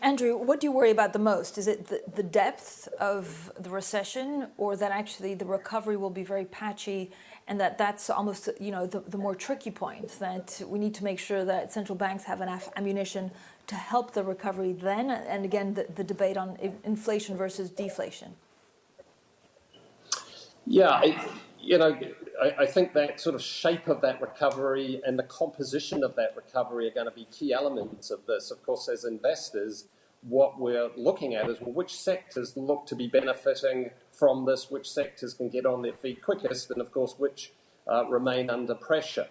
Andrew, what do you worry about the most? Is it the depth of the recession, or that actually the recovery will be very patchy, and that's almost, the more tricky point, that we need to make sure that central banks have enough ammunition to help the recovery then, and again, the debate on inflation versus deflation? Yeah, I think that sort of shape of that recovery and the composition of that recovery are going to be key elements of this. Of course, as investors, what we're looking at is, well, which sectors look to be benefiting from this, which sectors can get on their feet quickest, and of course, which remain under pressure.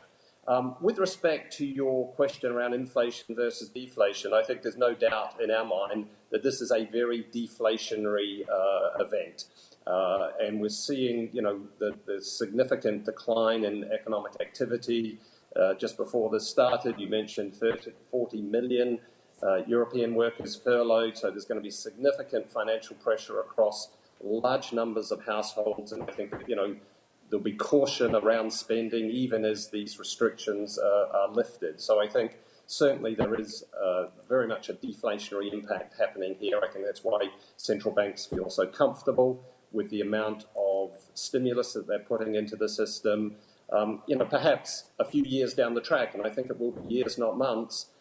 With respect to your question around inflation versus deflation, I think there's no doubt in our mind that this is a very deflationary event. And we're seeing, the significant decline in economic activity. Just before this started, you mentioned 40 million European workers furloughed, so there's going to be significant financial pressure across large numbers of households, and I think, there'll be caution around spending even as these restrictions are lifted. So I think certainly there is very much a deflationary impact happening here. I think that's why central banks feel so comfortable with the amount of stimulus that they're putting into the system. Perhaps a few years down the track, and I think it will be years, not months,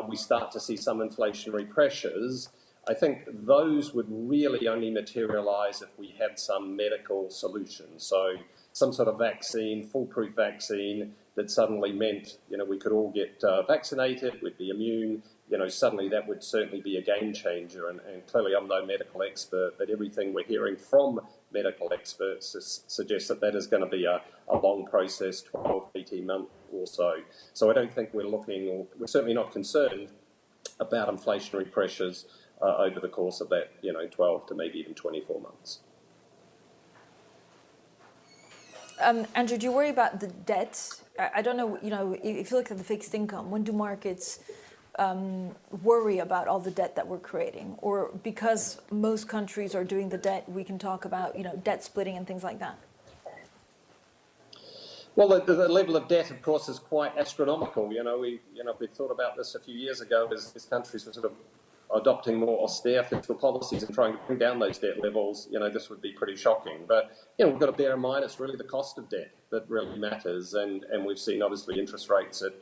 we start to see some inflationary pressures. I think those would really only materialize if we had some medical solution. So some sort of vaccine, foolproof vaccine, that suddenly meant, we could all get vaccinated, we'd be immune. Suddenly that would certainly be a game changer. And clearly I'm no medical expert, but everything we're hearing from medical experts suggests that is going to be a long process, 12, 18 months or so. So I don't think we're certainly not concerned about inflationary pressures over the course of that, 12 to maybe even 24 months. Andrew, do you worry about the debt? I don't know, if you look at the fixed income, when do markets worry about all the debt that we're creating? Or because most countries are doing the debt, we can talk about, debt splitting and things like that? Well, the level of debt, of course, is quite astronomical. We thought about this a few years ago as countries were sort of adopting more austere fiscal policies and trying to bring down those debt levels. This would be pretty shocking. But, we've got to bear in mind it's really the cost of debt that really matters. And we've seen, obviously, interest rates at,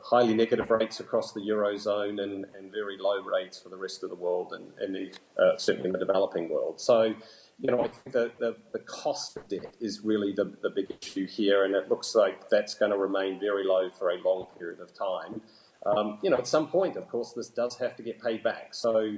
highly negative rates across the Eurozone and very low rates for the rest of the world and certainly in the developing world. So, I think the cost of debt is really the big issue here, and it looks like that's going to remain very low for a long period of time. At some point, of course, this does have to get paid back. So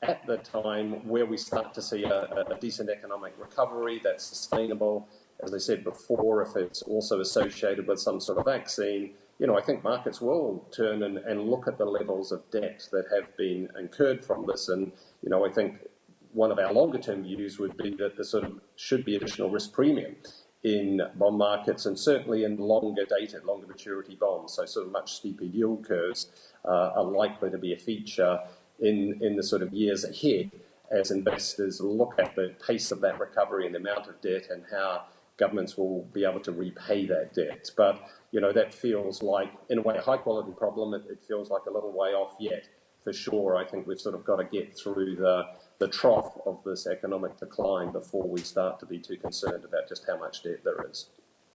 at the time where we start to see a decent economic recovery that's sustainable, as I said before, if it's also associated with some sort of vaccine, I think markets will turn and look at the levels of debt that have been incurred from this. And, I think one of our longer term views would be that there sort of should be additional risk premium in bond markets, and certainly in longer maturity bonds. So sort of much steeper yield curves are likely to be a feature in the sort of years ahead as investors look at the pace of that recovery and the amount of debt and how governments will be able to repay that debt. But, that feels like, in a way, a high quality problem. It feels like a little way off yet. For sure, I think we've sort of got to get through the trough of this economic decline before we start to be too concerned about just how much debt there is.